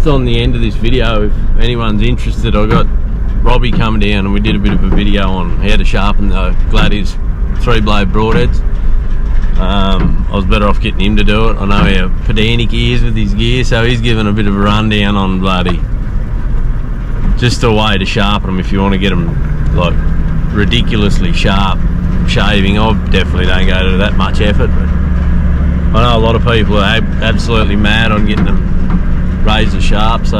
just on the end of this video, if anyone's interested, I got Robbie coming down and we did a bit of a video on how to sharpen the gladius 3-blade broadheads. I was better off getting him to do it. I know how pedantic he is with his gear, so he's given a bit of a rundown on bloody just a way to sharpen them if you want to get them like ridiculously sharp shaving. I definitely don't go to that much effort, but I know a lot of people are absolutely mad on getting them razor sharp, so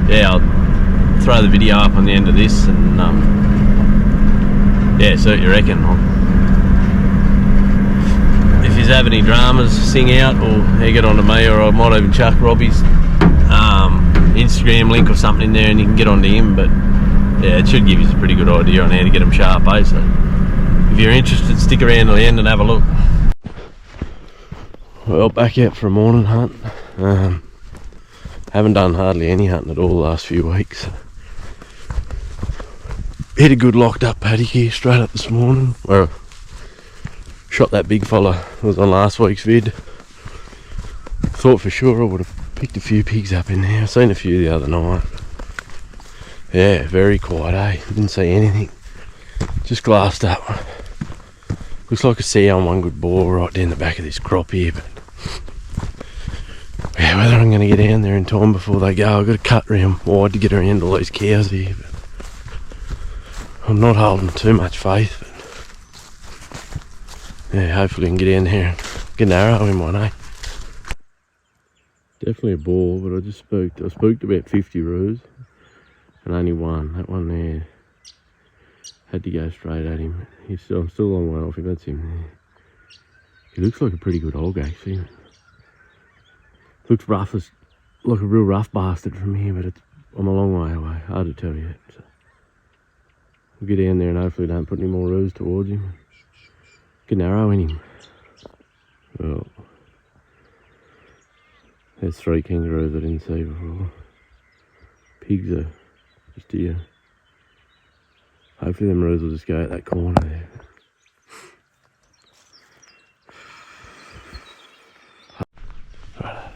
yeah, I'll throw the video up on the end of this and yeah, see what you reckon. If you have any dramas, sing out or get on to me, or I might even chuck Robbie's Instagram link or something in there and you can get onto him. But yeah, it should give you a pretty good idea on how to get them sharp, eh? So if you're interested, stick around to the end and have a look. Well, back out for a morning hunt. Haven't done hardly any hunting at all the last few weeks. Hit a good locked up paddock here straight up this morning. Well, shot that big fella that was on last week's vid. Thought for sure I would have picked a few pigs up in there. I seen a few the other night. Yeah, very quiet, eh? Didn't see anything. Just glassed up. Looks like a sow on one good boar right down the back of this crop here, but yeah, whether I'm going to get down there in time before they go, I've got to cut round wide to get around all these cows here, but I'm not holding too much faith. But yeah, hopefully I can get in here and get an arrow in one, eh? Definitely a boar, but I spooked about 50 roos and only one. That one there had to go straight at him. I'm still a long way off him. That's him there. He looks like a pretty good hog actually. Looks rough, as like a real rough bastard from here, but I'm a long way away. Hard to tell yet. So we'll get down there and hopefully don't put any more roos towards him. Get an arrow in him. Well, there's 3 kangaroos I didn't see before. Pigs are just here. Hopefully them roos will just go out that corner there. Right,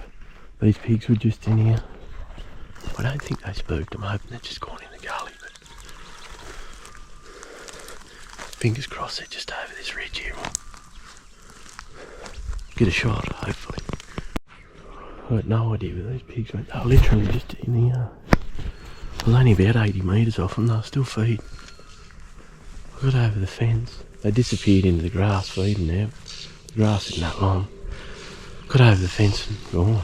these pigs were just in here. I don't think they spooked them. I'm hoping they've just gone in the gully, but fingers crossed they're just over this ridge here. Get a shot, hopefully. I had no idea where those pigs went. They were literally just in here. I was only about 80 metres off them, they were still feeding. I got over the fence. They disappeared into the grass feeding now. The grass isn't that long. Got over the fence and gone.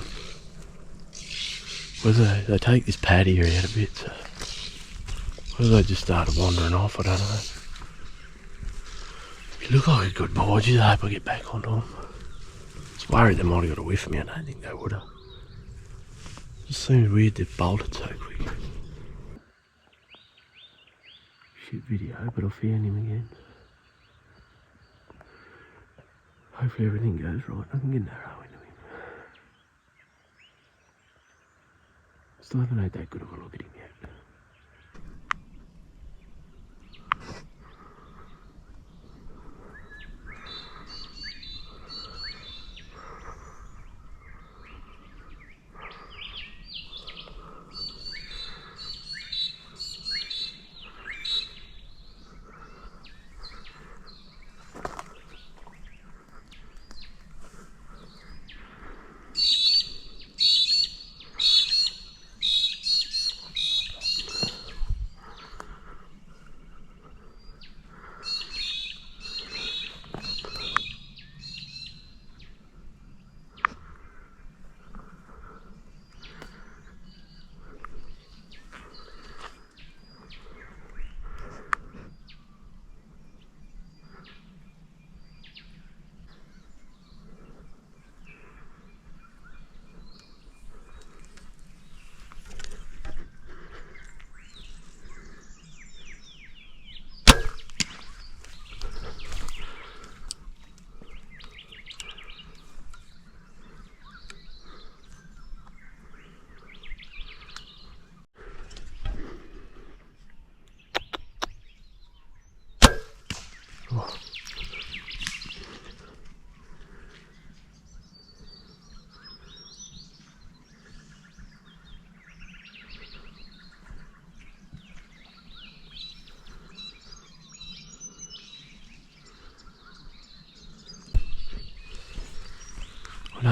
Whether they take this paddy area out a bit, so whether they just started wandering off, I don't know. You look like a good boy, I just hope I get back onto them. I was worried they might have got a whiff of me. I don't think they would have. Just seems weird they bolted so quick. Shit video, but I found him again. Hopefully everything goes right. I can get an arrow into him. Still haven't had that good of a look at him yet.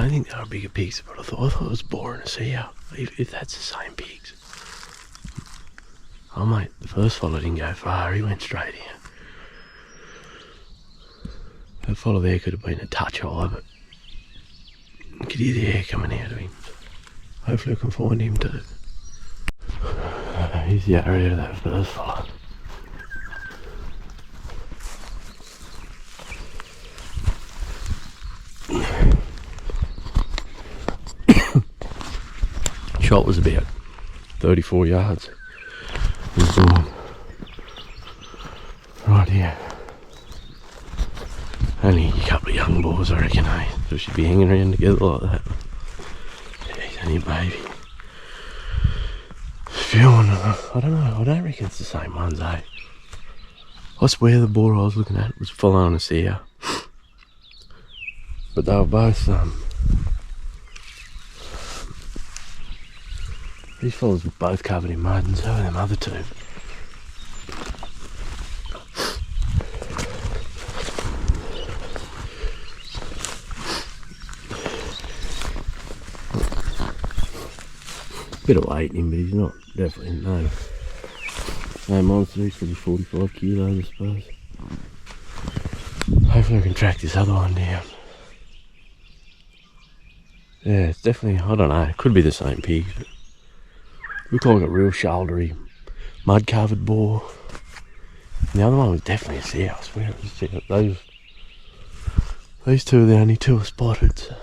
don't think they were bigger pigs, but I thought it was boar and a seer, if that's the same pigs. Oh mate, the first fella didn't go far, he went straight in. That fella there could have been a touch high, but you could hear the air coming out of him. Hopefully I can find him too. Here's the area of that first fella. Shot was about 34 yards. Right here. Only a couple of young boars, I reckon, eh? They should be hanging around together like that. Yeah, he's only a baby. Feeling, I don't know, I don't reckon it's the same ones, eh? I swear the boar I was looking at was following us here. But they were both, these fellas were both covered in mud, and so were them other two. Bit of weight in him, but he's not definitely no monster. He's probably 45 kilos, I suppose. Hopefully I can track this other one down. Yeah, it's definitely, I don't know, it could be the same pig, but looked like a real shouldery, mud covered boar. And the other one was definitely a seer, I swear it was a seer. These two are the only two I spotted, so.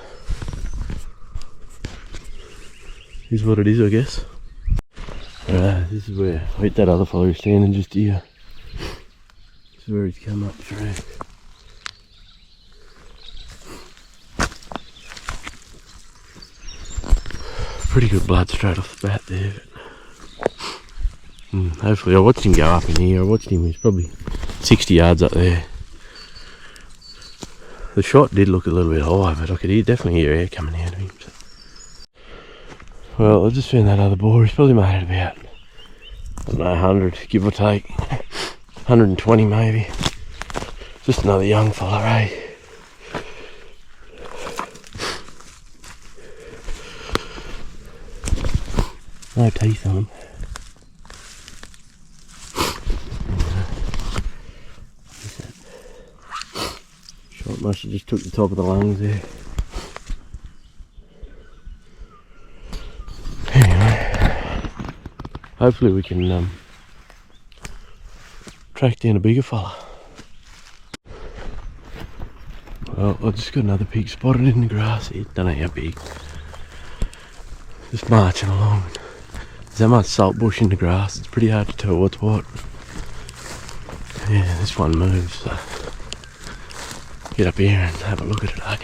Is what it is, I guess. Alright, this is where I hit that other fellow who's standing just here. This is where he's come up through. Pretty good blood straight off the bat there. Hopefully, I watched him go up in here. I watched him, he's probably 60 yards up there. The shot did look a little bit high, but I could definitely hear air coming out of him. So. Well, I just found that other boar. He's probably made it about, I don't know, 100, give or take. 120 maybe. Just another young fella, eh? No teeth on him. Shot must have just took the top of the lungs there. Hopefully we can track down a bigger fella. Well, I just got another pig spotted in the grass here. Don't know how big. Just marching along. There's that much salt bush in the grass, it's pretty hard to tell what's what. Yeah, this one moves, so get up here and have a look at it, eh?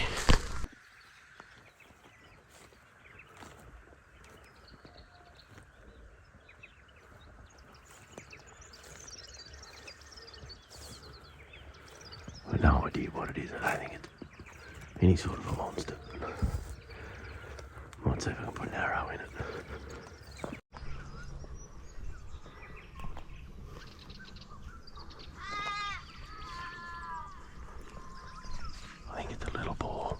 I've no idea what it is. I don't think it's any sort of a monster. Might see if I can put an arrow in it. I think it's a little boar.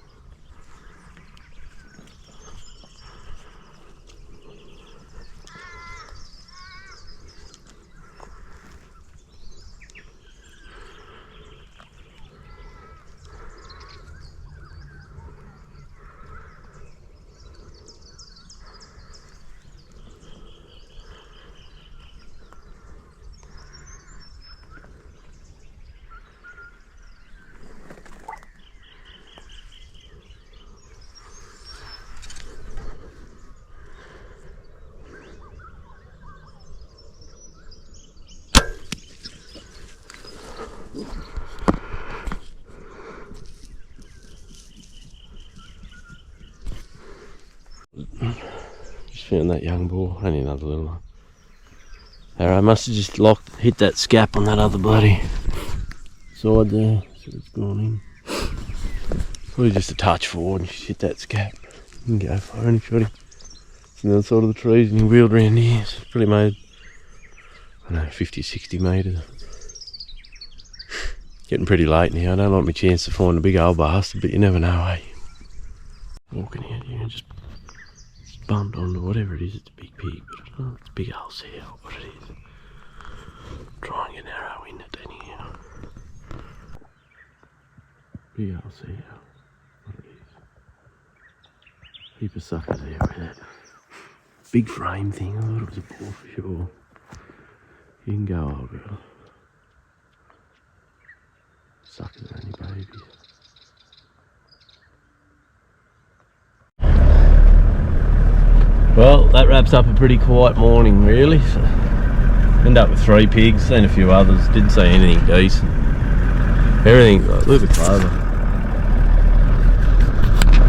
Just found that young boar, only another little one. Alright, I must have just hit that scap on that other bloody side there, so it's gone in. Probably just a touch forward and just hit that scap and go far and shot him. It's on the other side of the trees and he wheeled around here, so it's probably made, I don't know, 50, 60 metres. Getting pretty late now, I don't like my chance to find a big old bastard, but you never know, eh? walking out here and just bumped onto whatever it is. It's a big pig, but I don't know, it's a big old seal, what it is. Try and get an arrow in it anyhow. Big old seal, what it is. Heap of suckers there with that big frame thing. I thought it was a boar for sure. You can go, old girl. Suckers are only babies. Well, that wraps up a pretty quiet morning, really. So, end up with 3 pigs, seen a few others, didn't see anything decent. Everything, look at the clover.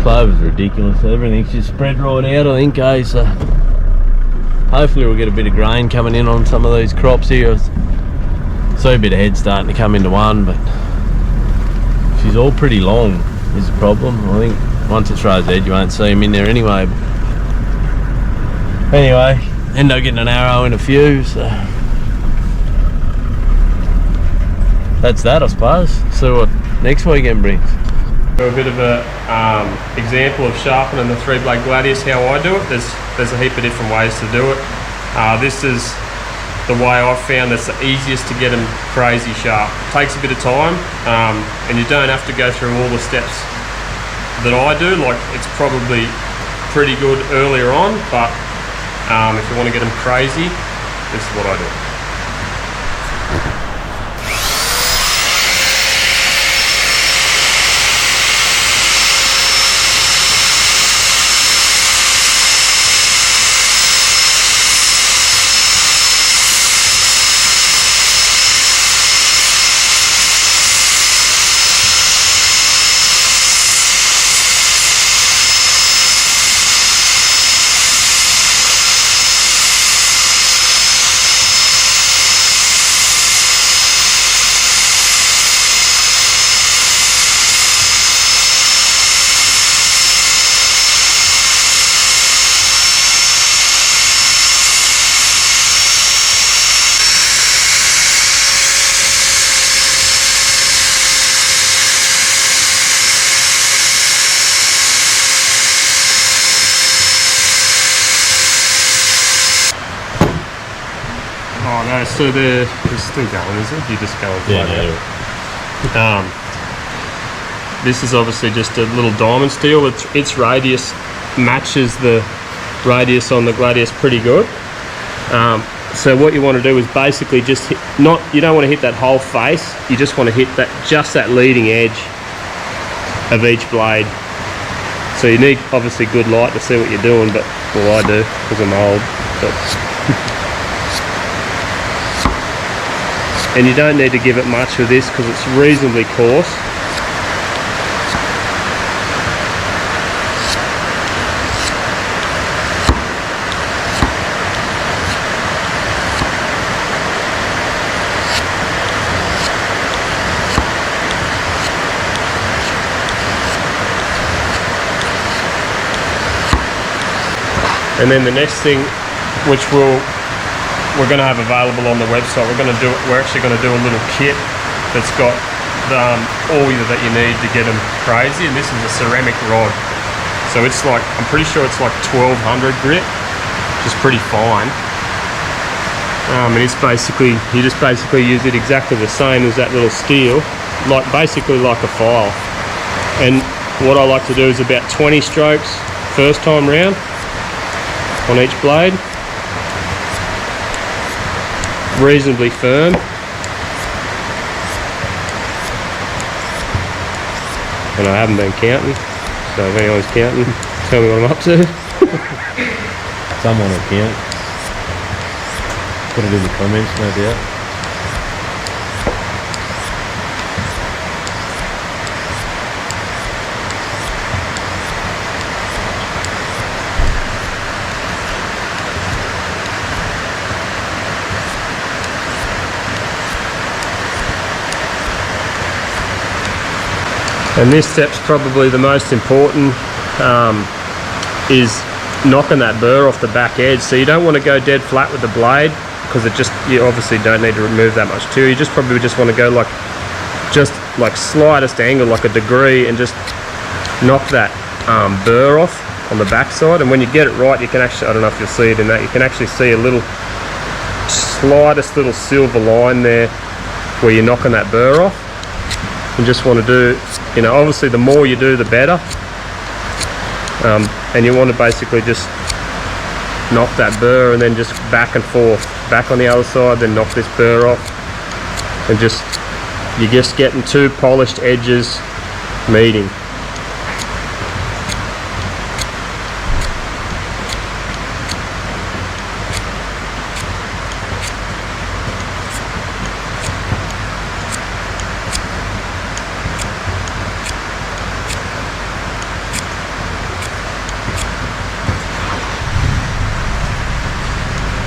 Clover's ridiculous, everything's just spread right out, I think, eh? So hopefully we'll get a bit of grain coming in on some of these crops here. See a bit of head starting to come into one, but she's all pretty long is the problem. I think once it throws head you won't see them in there anyway. Anyway, end up getting an arrow in a few, so that's that, I suppose. See what next weekend brings. A bit of a example of sharpening the 3-blade gladius, how I do it. There's a heap of different ways to do it. This is the way I've found that's the easiest to get them crazy sharp. It takes a bit of time, and you don't have to go through all the steps that I do. Like, it's probably pretty good earlier on, but if you want to get them crazy, this is what I do. Oh no, so they're still going, is it? You just go and play that. This is obviously just a little diamond steel. Its radius matches the radius on the gladius pretty good. So what you want to do is basically just hit, you don't want to hit that whole face, you just want to hit just that leading edge of each blade. So you need obviously good light to see what you're doing, but well, I do because I'm old. And you don't need to give it much with this because it's reasonably coarse. And then the next thing, which we're going to have available on the website, we're actually going to do a little kit that's got the oil that you need to get them crazy, and this is a ceramic rod. So it's like, I'm pretty sure it's like 1200 grit, which is pretty fine. And it's basically, you just basically use it exactly the same as that little steel, basically like a file. And what I like to do is about 20 strokes first time round on each blade. Reasonably firm. And I haven't been counting, so if anyone's counting, tell me what I'm up to. Someone will count. Put it in the comments, no doubt. And this step's probably the most important, is knocking that burr off the back edge. So you don't want to go dead flat with the blade because you obviously don't need to remove that much too. You probably just want to go like slightest angle, like a degree, and just knock that burr off on the back side, and when you get it right, you can actually, I don't know if you'll see it in that, you can actually see a little slightest little silver line there where you're knocking that burr off. You just want to do, you know, obviously the more you do the better, and you want to basically just knock that burr and then just back and forth, back on the other side, then knock this burr off, and just, you're just getting two polished edges meeting.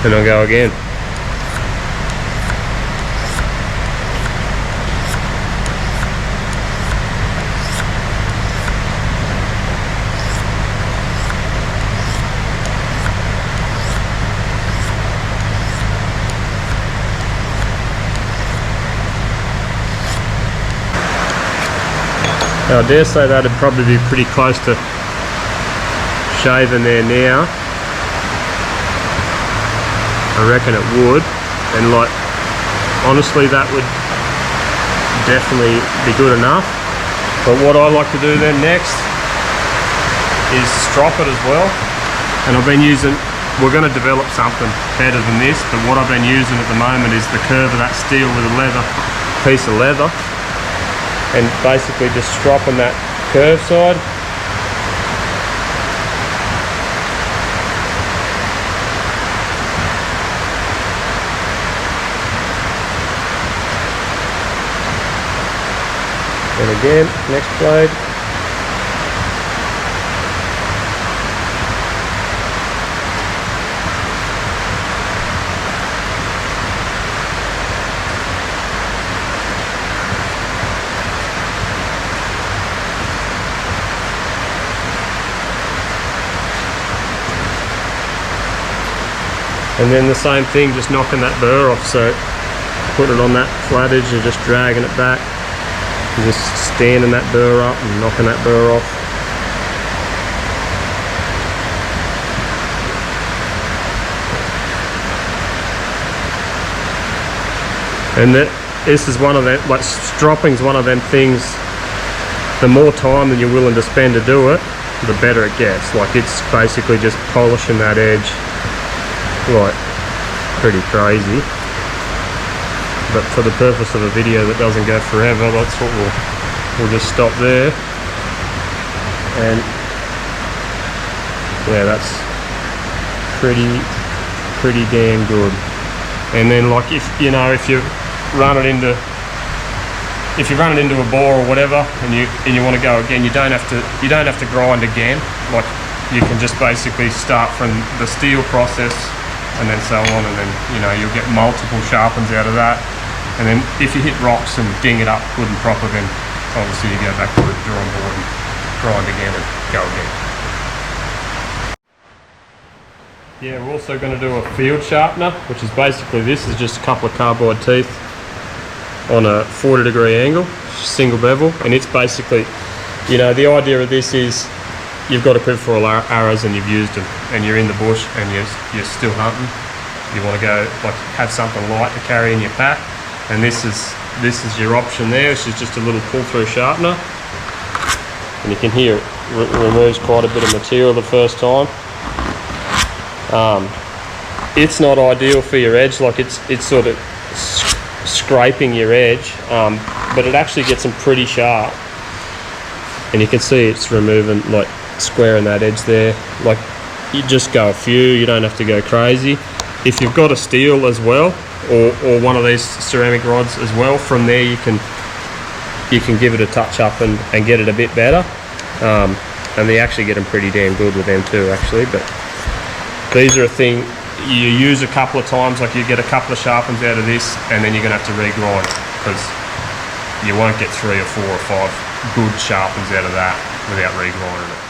And I'll go again. Now I dare say that'd probably be pretty close to shaving there now. I reckon it would, and like honestly that would definitely be good enough. But what I like to do then next is strop it as well, and I've been using, we're going to develop something better than this, but what I've been using at the moment is the curve of that steel with a leather piece of leather, and basically just stropping that curve side. And again, next blade. And then the same thing, just knocking that burr off. So put it on that flat edge and just dragging it back. Just standing that burr up and knocking that burr off. And this is one of them, like stropping's one of them things, the more time than you're willing to spend to do it, the better it gets. Like it's basically just polishing that edge, like pretty crazy. But for the purpose of a video that doesn't go forever, that's what we'll just stop there. And yeah, that's pretty damn good. And then like if you know, if you run it into a boar or whatever, and you want to go again, you don't have to grind again. Like you can just basically start from the steel process and then so on, and then you know you'll get multiple sharpens out of that. And then if you hit rocks and ding it up good and proper, then obviously you go back to the drawing board and grind again and go again. Yeah, we're also going to do a field sharpener, which is basically, this is just a couple of carbide teeth on a 40-degree angle, single bevel, and it's basically, you know, the idea of this is you've got a quiver full of arrows and you've used them, and you're in the bush and you're still hunting. You want to go, like, have something light to carry in your pack. And this is your option there. This is just a little pull-through sharpener, and you can hear it removes quite a bit of material the first time. It's not ideal for your edge, like it's sort of scraping your edge, but it actually gets them pretty sharp, and you can see it's removing, like squaring that edge there. Like you just go a few, you don't have to go crazy. If you've got a steel as well, or one of these ceramic rods as well, from there you can give it a touch up and get it a bit better, and they actually get them pretty damn good with them too actually. But these are a thing you use a couple of times, like you get a couple of sharpens out of this, and then you're going to have to regrind, because you won't get 3 or 4 or 5 good sharpens out of that without regrinding it.